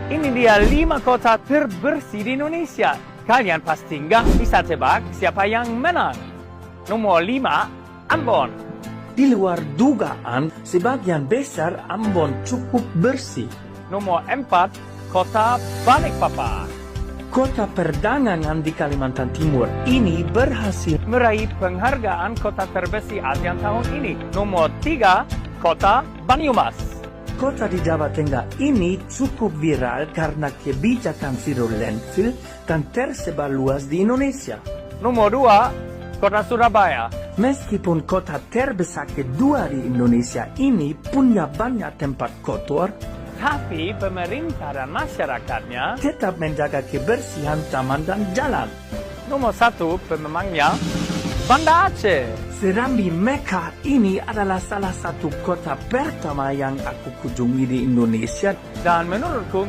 Ini dia 5 kota terbersih di Indonesia. Kalian pasti nggak bisa tebak siapa yang menang. Nomor 5, Ambon. Di luar dugaan, sebagian besar Ambon cukup bersih. Nomor 4, kota Balikpapan. Kota perdagangan di Kalimantan Timur ini berhasil Meraih penghargaan kota terbersih ASEAN tahun ini. Nomor 3, kota Banyumas. Kota di Jawa Tengah ini cukup viral karena kebijakan zero landfill dan tersebar luas di Indonesia. Nomor 2, kota Surabaya. Meskipun kota terbesar kedua di Indonesia ini punya banyak tempat kotor, Tapi pemerintah dan masyarakatnya. tetap menjaga kebersihan taman dan jalan. Nomor 1 pemenangnya Banda Aceh. Serambi Mekah ini adalah salah satu kota pertama yang aku kunjungi di Indonesia. Dan menurutku